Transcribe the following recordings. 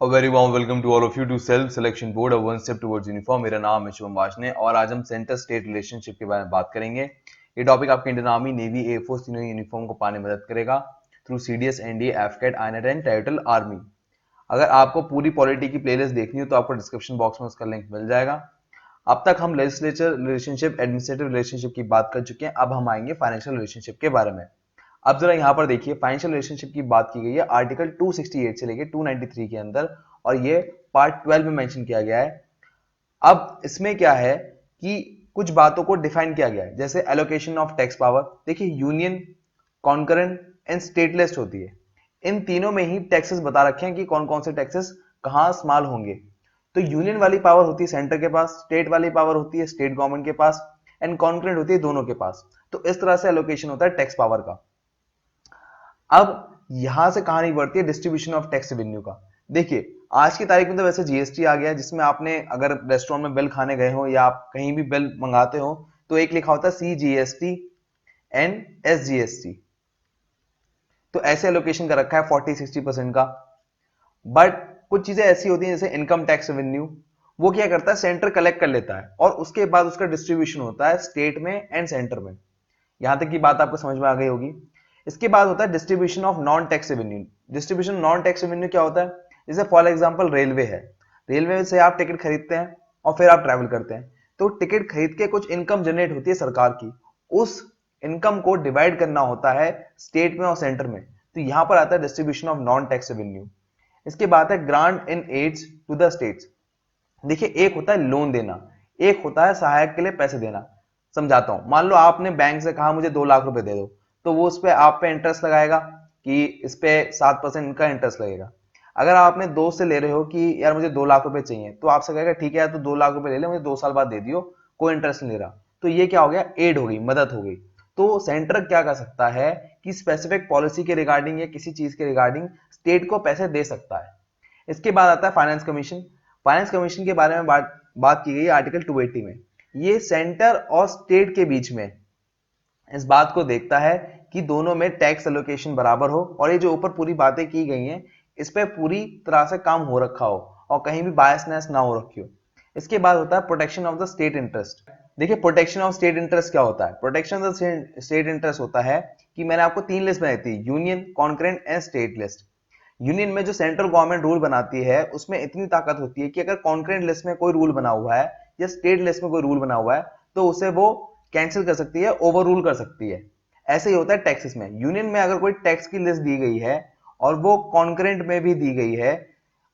A very warm welcome to all of you to Self Selection Board, a one step towards uniform। मेरा नाम है शुभम वाशने और आज हम सेंटर स्टेट रिलेशनशिप के बारे में बात करेंगे। ये टॉपिक आपके इंडियन आर्मी, नेवी, एयरफोर्स तीनों यूनिफॉर्म को पाने में मदद करेगा through CDS, NDA, AFCAT, INET and territorial army. अगर आपको पूरी पॉलिटी की प्लेलिस्ट देखनी हो तो आपको डिस्क्रिप्शन बॉक्स में उसका लिंक मिल जाएगा। अब तक हम लेजिस्लेचर रिलेशनशिप, एडमिनिस्ट्रेटिव रिलेशनशिप की बात कर चुके हैं। अब हम आएंगे फाइनेंशियल रिलेशनशिप के बारे में। अब जरा यहाँ पर देखिए, फाइनेंशियल रिलेशनशिप की बात की गई है आर्टिकल 268 से लेके 293 के अंदर, और ये पार्ट 12 में मेंशन किया गया है। अब इसमें क्या है कि कुछ बातों को डिफाइन किया गया है, जैसे एलोकेशन ऑफ टैक्स पावर। देखिए, union, concurrent and state list होती है। इन तीनों में ही टैक्सेस बता रखे हैं कि कौन कौन से टैक्सेस कहां इस्तेमाल होंगे। तो यूनियन वाली पावर होती है सेंटर के पास, स्टेट वाली पावर होती है स्टेट गवर्नमेंट के पास, एंड कॉन्करेंट होती है दोनों के पास। तो इस तरह से एलोकेशन होता है टैक्स पावर का। अब यहां से कहानी बढ़ती है डिस्ट्रीब्यूशन ऑफ टैक्स रेवेन्यू का। देखिए, आज की तारीख में तो वैसे जीएसटी आ गया है, जिसमें आपने अगर रेस्टोरेंट में बिल खाने गए हो या आप कहीं भी बिल मंगाते हो तो एक लिखा होता है सीजीएसटी एंड एसजीएसटी। तो ऐसे एलोकेशन का रखा है 40-60% का। बट कुछ चीजें ऐसी होती हैं जैसे इनकम टैक्स रेवेन्यू, वो क्या करता है, सेंटर कलेक्ट कर लेता है और उसके बाद उसका डिस्ट्रीब्यूशन होता है स्टेट में एंड सेंटर में। यहां तक की बात आपको समझ में आ गई होगी। इसके बाद होता है distribution of non tax revenue. Distribution non tax revenue क्या होता है, जैसे फॉर एग्जांपल रेलवे है। रेलवे से आप टिकट खरीदते हैं और फिर आप ट्रैवल करते हैं, तो टिकट खरीद के कुछ इनकम जनरेट होती है सरकार की। उस इनकम को डिवाइड करना होता है स्टेट में और सेंटर में। तो यहां पर आता है distribution of non tax revenue. इसके बाद है grant in aids to the states. देखिए, एक होता है लोन देना, एक होता है सहायक के लिए पैसे देना। समझाता हूं, मान लो आपने बैंक से कहा मुझे 2 लाख रुपए दे दो, तो वो उस पे आप पे इंटरेस्ट लगाएगा कि इस पे 7% का इंटरेस्ट लगेगा। अगर आप अपने दोस्त से ले रहे हो कि यार मुझे 2 लाख रुपए चाहिए, तो आपसे कहेगा ठीक है यार, तो 2 लाख रुपए ले ले, मुझे 2 साल बाद दे दियो, कोई इंटरेस्ट नहीं ले रहा। तो ये क्या हो गया, एड हो गई, मदद हो गई। तो सेंटर क्या कर सकता है कि स्पेसिफिक पॉलिसी के रिगार्डिंग या किसी चीज के रिगार्डिंग स्टेट को पैसे दे सकता है। इसके बाद आता है फाइनेंस कमीशन। फाइनेंस कमीशन के बारे में बात की गई है आर्टिकल 280 में। ये सेंटर और स्टेट के बीच में इस बात को देखता है कि दोनों में टैक्स एलोकेशन बराबर हो, और ये जो ऊपर पूरी बातें की गई हैं इस पे पूरी तरह से काम हो रखा हो और कहीं भी बायसनेस ना हो रखी हो। इसके बाद होता है protection of the state interest. देखिए, प्रोटेक्शन ऑफ स्टेट इंटरेस्ट क्या होता है, प्रोटेक्शन ऑफ स्टेट इंटरेस्ट होता है कि मैंने आपको 3 लिस्ट बनाई थी, union, concurrent and state list. Union में जो सेंट्रल गवर्नमेंट रूल बनाती है उसमें इतनी ताकत होती है कि अगर कॉन्करेंट लिस्ट में कोई रूल बना हुआ है या स्टेट लिस्ट में कोई रूल बना हुआ है तो उसे वो कैंसिल कर सकती है, ओवर रूल कर सकती है। ऐसे ही होता है टैक्सेस में। यूनियन में अगर कोई टैक्स की लिस्ट दी गई है और वो कॉन्करेंट में भी दी गई है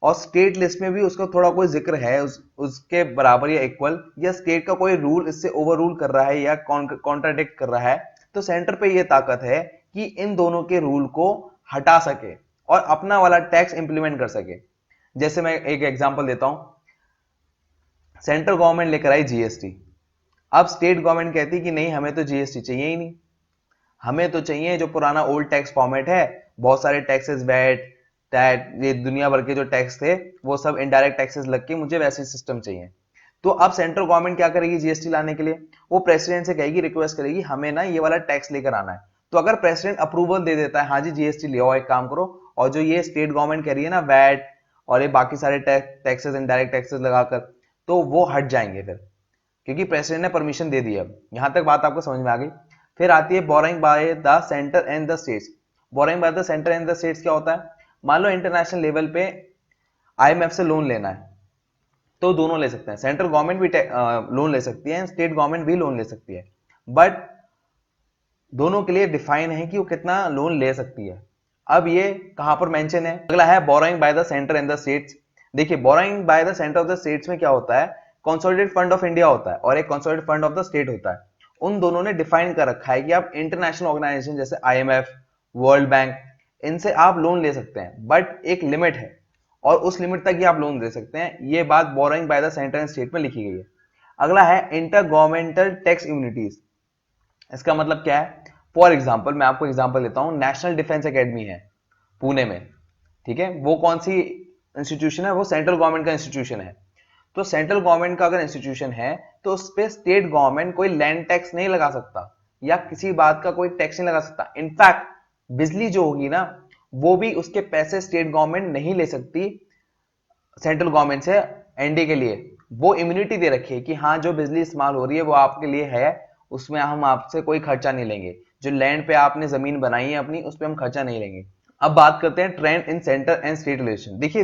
और स्टेट लिस्ट में भी उसका थोड़ा कोई जिक्र है उसके बराबर या इक्वल, या स्टेट का कोई रूल इससे ओवर रूल कर रहा है या कॉन्ट्राडिक्ट कर रहा है, तो सेंटर पे ये ताकत है कि इन दोनों के रूल को हटा सके और अपना वाला टैक्स इंप्लीमेंट कर सके। जैसे मैं एक एग्जांपल देता हूं, सेंट्रल गवर्नमेंट लेकर आई जीएसटी। अब स्टेट गवर्नमेंट कहती है कि नहीं, हमें तो जीएसटी चाहिए ही नहीं, हमें तो चाहिए जो पुराना ओल्ड टैक्स फॉर्मेट है, बहुत सारे टैक्सेस, वैट, टैट, ये दुनिया भर के जो टैक्स थे वो सब इनडायरेक्ट टैक्सेस लग के मुझे वैसे सिस्टम चाहिए। तो अब सेंट्रल गवर्नमेंट क्या करेगी जीएसटी लाने के लिए, वो प्रेसिडेंट से कहेगी, रिक्वेस्ट करेगी हमें ना ये वाला टैक्स लेकर आना है। तो अगर प्रेसिडेंट अप्रूवल दे देता है, हाँ जी जीएसटी ले आओ, एक काम करो, और जो ये स्टेट गवर्नमेंट कह रही है ना वैट और ये बाकी सारे टैक्सेस, इनडायरेक्ट टैक्सेस लगाकर, तो वो हट जाएंगे फिर, क्योंकि प्रेसिडेंट ने परमिशन दे दी। अब यहां तक बात आपको समझ में आ गई। फिर आती है borrowing by the centre and the states. Borrowing by the centre and the states क्या होता है, मान लो इंटरनेशनल लेवल पे आईएमएफ से लोन लेना है, तो दोनों ले सकते हैं, सेंट्रल गवर्नमेंट भी लोन ले सकती है, स्टेट गवर्नमेंट भी लोन ले सकती है। बट दोनों के लिए डिफाइन है कि वो कितना लोन ले सकती है। अब ये कहां पर मेंशन है, अगला है borrowing by the centre and the states. देखिए, borrowing by the centre of the states में क्या होता है, कंसोलिडेटेड फंड ऑफ इंडिया होता है और एक consolidated fund of the state होता है। उन दोनों ने डिफाइन कर रखा है कि आप इंटरनेशनल ऑर्गेनाइजेशन जैसे आईएमएफ, वर्ल्ड बैंक, इनसे आप लोन ले सकते हैं, बट एक लिमिट है और उस लिमिट तक ही आप लोन दे सकते हैं। ये बात borrowing by the centre and state में लिखी गई है। अगला है इंटर गवर्नमेंटल टैक्स इम्यूनिटीज। इसका मतलब क्या है, फॉर एग्जाम्पल मैं आपको एग्जाम्पल देता हूं, नेशनल डिफेंस एकेडमी है पुणे में, ठीक है, वो कौन सी इंस्टीट्यूशन है, वो सेंट्रल गवर्नमेंट का इंस्टीट्यूशन है। तो सेंट्रल गवर्नमेंट का अगर इंस्टीट्यूशन है तो उस पर स्टेट गवर्नमेंट कोई लैंड टैक्स नहीं लगा सकता या किसी बात का कोई टैक्स नहीं लगा सकता। इनफैक्ट बिजली जो होगी ना, वो भी उसके पैसे स्टेट गवर्नमेंट नहीं ले सकती सेंट्रल गवर्नमेंट से एनडीए के लिए वो इम्यूनिटी दे रखी है कि हाँ जो बिजली इस्तेमाल हो रही है वो आपके लिए है, उसमें हम आपसे कोई खर्चा नहीं लेंगे, जो लैंड पे आपने जमीन बनाई है अपनी उस पर हम खर्चा नहीं लेंगे। अब बात करते हैं trend in centre and state relation. देखिए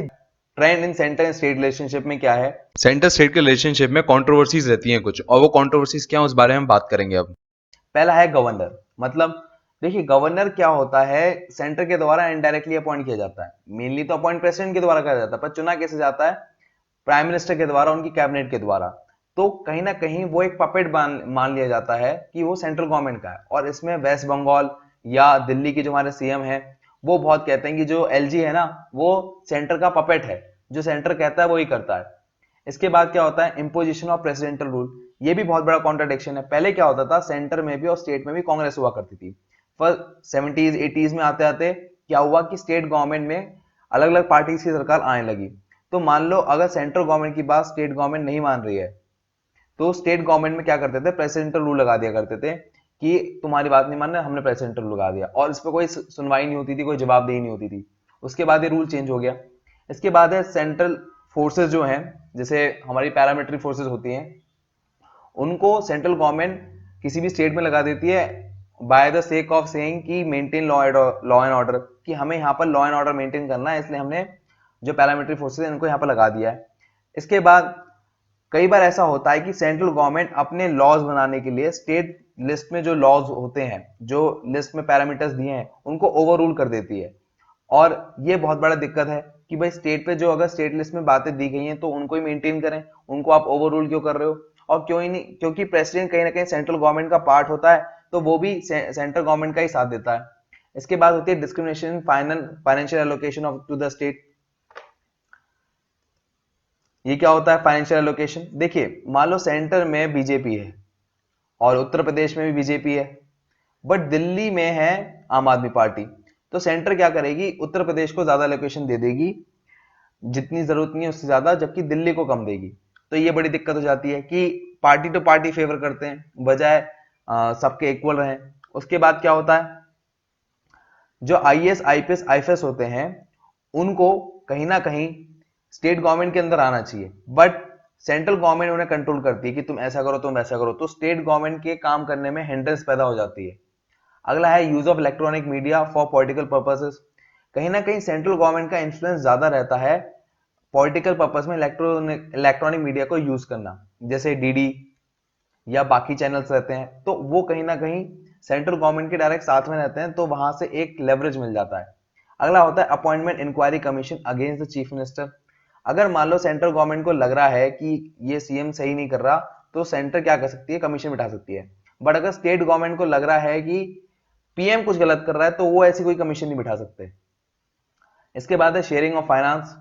trend in centre and state relationship में क्या है, सेंटर स्टेट के रिलेशनशिप में कंट्रोवर्सीज रहती हैं कुछ, और वो कंट्रोवर्सीज क्या है उस बारे में बात करेंगे अब। पहला है गवर्नर, मतलब देखिए गवर्नर क्या होता है, सेंटर के द्वारा इनडायरेक्टली अपॉइंट किया जाता है, मेनली तो अपॉइंट प्रेसिडेंट के द्वारा किया जाता है, पर चुना कैसे जाता है, प्राइम मिनिस्टर के द्वारा, उनकी कैबिनेट के द्वारा। तो कहीं ना कहीं वो एक पपेट मान लिया जाता है कि वो सेंट्रल गवर्नमेंट का है। और इसमें वेस्ट बंगाल या दिल्ली के जो हमारे सीएम है वो बहुत कहते हैं कि जो एलजी है ना वो सेंटर का पपेट है, जो सेंटर कहता है वो ही करता है। इसके बाद क्या होता है, इंपोजिशन ऑफ प्रेसिडेंशियल रूल। ये भी बहुत बड़ा कॉन्ट्राडिक्शन है। पहले क्या होता था, सेंटर में भी और स्टेट में भी कांग्रेस हुआ करती थी, पर 70s 80s में आते आते क्या हुआ कि स्टेट गवर्नमेंट में अलग अलग पार्टीज की सरकार आने लगी। तो मान लो अगर सेंट्रल गवर्नमेंट की बात स्टेट गवर्नमेंट नहीं मान रही है तो स्टेट गवर्नमेंट में क्या करते थे, प्रेसिडेंशियल रूल लगा दिया करते थे कि तुम्हारी बात नहीं मानना, हमने प्रेसिडेंशियल रूल लगा दिया, और इस पर कोई सुनवाई नहीं होती थी, कोई जवाबदेही नहीं होती थी। उसके बाद ये रूल चेंज हो गया। इसके बाद है सेंट्रल फोर्सेस जो हैं, जैसे हमारी पैरामिलिट्री फोर्सेस होती हैं, उनको सेंट्रल गवर्नमेंट किसी भी स्टेट में लगा देती है by the sake of saying कि मेंटेन लॉ एंड ऑर्डर, कि हमें यहाँ पर लॉ एंड ऑर्डर मेंटेन करना है, इसलिए हमने जो पैरामिलिट्री फोर्सेस हैं इनको यहाँ पर लगा दिया है। इसके बाद कई बार ऐसा होता है कि सेंट्रल गवर्नमेंट अपने लॉज बनाने के लिए स्टेट लिस्ट में जो लॉज होते हैं, जो लिस्ट में पैरामीटर्स दिए हैं, उनको ओवर रूल कर देती है। और ये बहुत बड़ा दिक्कत है कि भाई स्टेट पे जो अगर स्टेट लिस्ट में बातें दी गई हैं तो उनको ही मेंटेन करें, उनको आप ओवर रूल क्यों कर रहे हो। और क्यों ही नहीं, क्योंकि प्रेसिडेंट कहीं ना कहीं सेंट्रल गवर्नमेंट का पार्ट होता है, तो वो भी सेंट्रल गवर्नमेंट का ही साथ देता है। इसके बाद होती है discrimination financial allocation of to the state. ये क्या होता है फाइनेंशियल एलोकेशन, देखिए मान लो सेंटर में बीजेपी है और उत्तर प्रदेश में भी बीजेपी है, बट दिल्ली में है आम आदमी पार्टी। तो सेंटर क्या करेगी, उत्तर प्रदेश को ज्यादा एलोकेशन दे देगी, जितनी जरूरत नहीं है उससे ज्यादा, जबकि दिल्ली को कम देगी। तो ये बड़ी दिक्कत हो जाती है कि पार्टी टू पार्टी फेवर करते हैं बजाय सबके इक्वल रहें। उसके बाद क्या होता है, जो आईएएस आईपीएस आईएफएस होते हैं उनको कहीं ना कहीं स्टेट गवर्नमेंट के अंदर आना चाहिए, बट सेंट्रल गवर्नमेंट उन्हें कंट्रोल करती है कि तुम ऐसा करो तुम वैसा करो, तो स्टेट गवर्नमेंट के काम करने में हिंड्रेंस पैदा हो जाती है। अगला है use of electronic media for political purposes. कहीं ना कहीं सेंट्रल गवर्नमेंट का इन्फ्लुएंस ज्यादा रहता है पॉलिटिकल पर्पस में इलेक्ट्रॉनिक मीडिया को यूज करना, जैसे डीडी या बाकी चैनल्स रहते हैं, तो वो कहीं ना कहीं सेंट्रल गवर्नमेंट के डायरेक्ट साथ में रहते हैं, तो वहां से एक लेवरेज मिल जाता है। अगला होता है appointment inquiry commission against the chief minister. अगर मान लो सेंट्रल गवर्नमेंट को लग रहा है कि ये सीएम सही नहीं कर रहा, तो सेंटर क्या कर सकती है, कमीशन बिठा सकती है। बट अगर स्टेट गवर्नमेंट को लग रहा है कि पीएम कुछ गलत कर रहा है, तो वो ऐसी कोई कमीशन नहीं बिठा सकते। इसके बाद है शेयरिंग ऑफ फाइनेंस।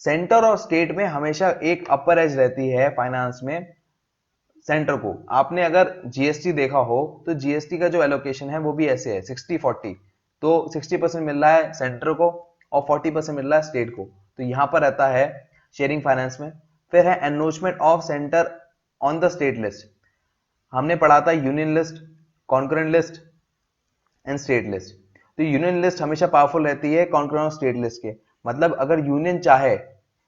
सेंटर और स्टेट में हमेशा एक अपर एज रहती है फाइनेंस में सेंटर को। आपने अगर जीएसटी देखा हो तो जीएसटी का जो एलोकेशन है वो भी ऐसे है 60-40, तो 60% मिल रहा है सेंटर को और 40% मिल रहा है स्टेट को, तो यहां पर रहता है शेयरिंग फाइनेंस में। फिर है encroachment of centre on the state list. हमने पढ़ा था union list, concurrent list and state list. तो यूनियन लिस्ट हमेशा पावरफुल रहती है कॉन्करेंट और स्टेट लिस्ट के, मतलब अगर यूनियन चाहे,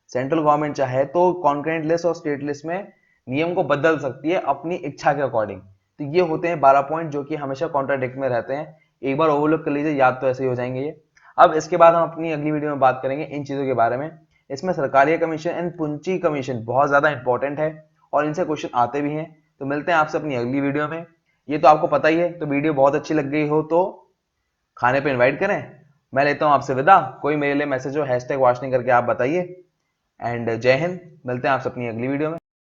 सेंट्रल गवर्नमेंट चाहे तो कॉन्करेंट लिस्ट और स्टेट लिस्ट में नियम को बदल सकती है अपनी इच्छा के अकॉर्डिंग। तो ये होते हैं 12 पॉइंट जो कि हमेशा कॉन्ट्राडिक्ट में रहते हैं। एक बार ओवरलुक कर लीजिए, याद तो ऐसे ही हो जाएंगे ये। अब इसके बाद हम अपनी अगली वीडियो में बात करेंगे इन चीजों के बारे में। इसमें सरकारिया कमीशन एंड पूंजी कमीशन बहुत ज्यादा इंपॉर्टेंट है और इनसे क्वेश्चन आते भी हैं। तो मिलते हैं आपसे अपनी अगली वीडियो में। ये तो आपको पता ही है, तो वीडियो बहुत अच्छी लग गई हो तो खाने पे इनवाइट करें। मैं लेता हूं आपसे विदा, कोई मेरे लिए मैसेज हो #वाशनिंग करके आप बताइए। एंड जय हिंद, मिलते हैं आपसे अपनी अगली वीडियो में।